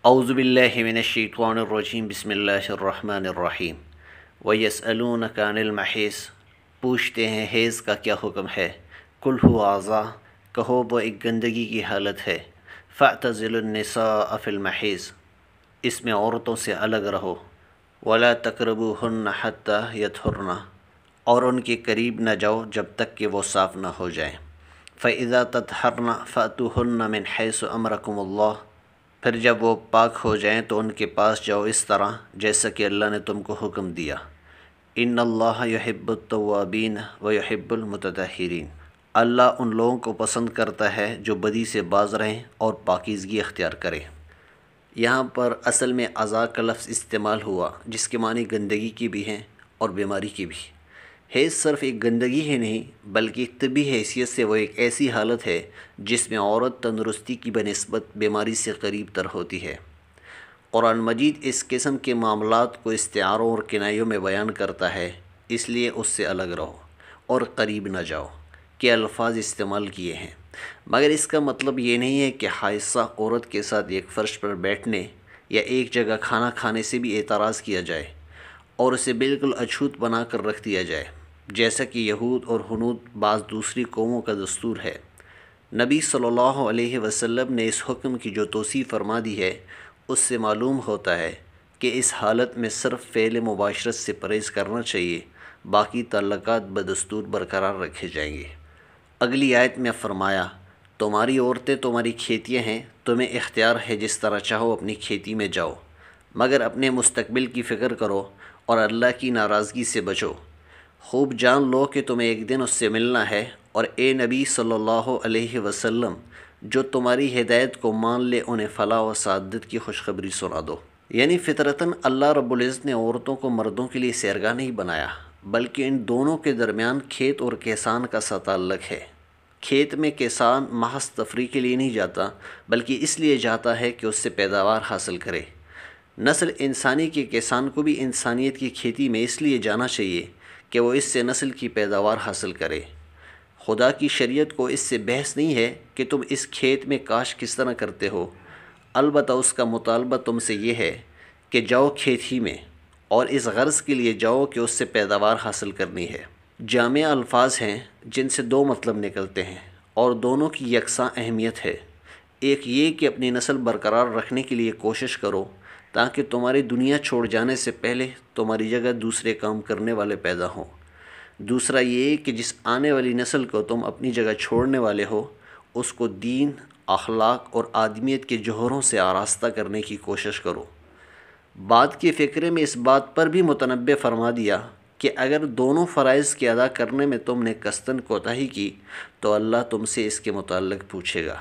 اعوذ باللہ من الشیطان الرجیم بسم اللہ الرحمن الرحیم وَيَسْأَلُونَكَ عَنِ الْمَحِيضِ پوچھتے ہیں حیض کا کیا حکم ہے۔ قُلْ هُوَ اعضاء کہو وہ ایک گندگی کی حالت ہے۔ فَاعْتَزِلُوا النِّسَاءَ فِي الْمَحِيضِ اس میں عورتوں سے الگ رہو۔ وَلَا تَقْرَبُوهُنَّ حَتَّى يَطْهُرْنَ اور ان کے قریب نہ جاؤ جب تک کہ وہ صاف نہ ہو جائیں۔ فَإِذَا تَطْهَرْنَ فَأْتُوهُنَّ مِنْ حَيْثُ أَمَرَكُمُ اللَّهُ پھر جب وہ پاک ہو جائیں تو ان کے پاس جاؤ اس طرح جیسا کہ اللہ نے تم کو حکم دیا۔ ان اللہ یحب التوابین ویحب المتطہرین اللہ ان لوگوں کو پسند کرتا ہے جو بدی سے باز رہیں اور پاکیزگی اختیار کریں۔ یہاں پر اصل میں اعضاء کا لفظ استعمال ہوا جس کے معنی گندگی کی بھی ہیں اور بیماری کی بھی۔ حیض صرف ایک گندگی ہی نہیں بلکہ ایک طبی حیثیت سے وہ ایک ایسی حالت ہے جس میں عورت تندرستی کی بنسبت بیماری سے قریب تر ہوتی ہے۔ قرآن مجید اس قسم کے معاملات کو استعاروں اور کنایوں میں بیان کرتا ہے، اس لیے اس سے الگ رہو اور قریب نہ جاؤ کے الفاظ استعمال کیے ہیں، مگر اس کا مطلب یہ نہیں ہے کہ حائضہ عورت کے ساتھ ایک فرش پر بیٹھنے یا ایک جگہ کھانا کھانے سے بھی اعتراض کیا جائے اور اسے بالکل اچھوت بنا کر رکھ دیا جائے، جیسا کہ یہود اور ہنود بعض دوسری قوموں کا دستور ہے۔ نبی صلی اللہ علیہ وسلم نے اس حکم کی جو توصیف فرما دی ہے اس سے معلوم ہوتا ہے کہ اس حالت میں صرف فعل مباشرت سے پرہیز کرنا چاہیے، باقی تعلقات بدستور برقرار رکھے جائیں گے۔ اگلی آیت میں فرمایا، تمہاری عورتیں تمہاری کھیتیاں ہیں، تمہیں اختیار ہے جس طرح چاہو اپنی کھیتی میں جاؤ، مگر اپنے مستقبل کی فکر کرو اور اللہ کی ناراضگی سے بچو۔ خوب جان لو کہ تمہیں ایک دن اس سے ملنا ہے، اور اے نبی صلی اللہ علیہ وسلم جو تمہاری ہدایت کو مان لے انہیں فلاح و سعادت کی خوشخبری سنا دو۔ یعنی فطرتاً اللہ رب العزت نے عورتوں کو مردوں کے لیے سیرگاہ نہیں بنایا، بلکہ ان دونوں کے درمیان کھیت اور کسان کا سا تعلق ہے۔ کھیت میں کسان محض تفریح کے لیے نہیں جاتا بلکہ اس لیے جاتا ہے کہ اس سے پیداوار حاصل کرے۔ نسل انسانی کے کسان کو بھی انسانیت کی کھیتی میں اس لیے جانا چاہیے کہ وہ اس سے نسل کی پیداوار حاصل کرے۔ خدا کی شریعت کو اس سے بحث نہیں ہے کہ تم اس کھیت میں کاشت کس طرح کرتے ہو، البتہ اس کا مطالبہ تم سے یہ ہے کہ جاؤ کھیت ہی میں، اور اس غرض کے لیے جاؤ کہ اس سے پیداوار حاصل کرنی ہے۔ جامع الفاظ ہیں جن سے دو مطلب نکلتے ہیں اور دونوں کی یکساں اہمیت ہے۔ ایک یہ کہ اپنی نسل برقرار رکھنے کے لیے کوشش کرو تاکہ تمہاری دنیا چھوڑ جانے سے پہلے تمہاری جگہ دوسرے کام کرنے والے پیدا ہوں۔ دوسرا یہ کہ جس آنے والی نسل کو تم اپنی جگہ چھوڑنے والے ہو اس کو دین، اخلاق اور آدمیت کے جوہروں سے آراستہ کرنے کی کوشش کرو۔ بعد کے فقرے میں اس بات پر بھی متنبہ فرما دیا کہ اگر دونوں فرائض کے ادا کرنے میں تم نے قصداً کوتاہی کی تو اللہ تم سے اس کے متعلق پوچھے گا۔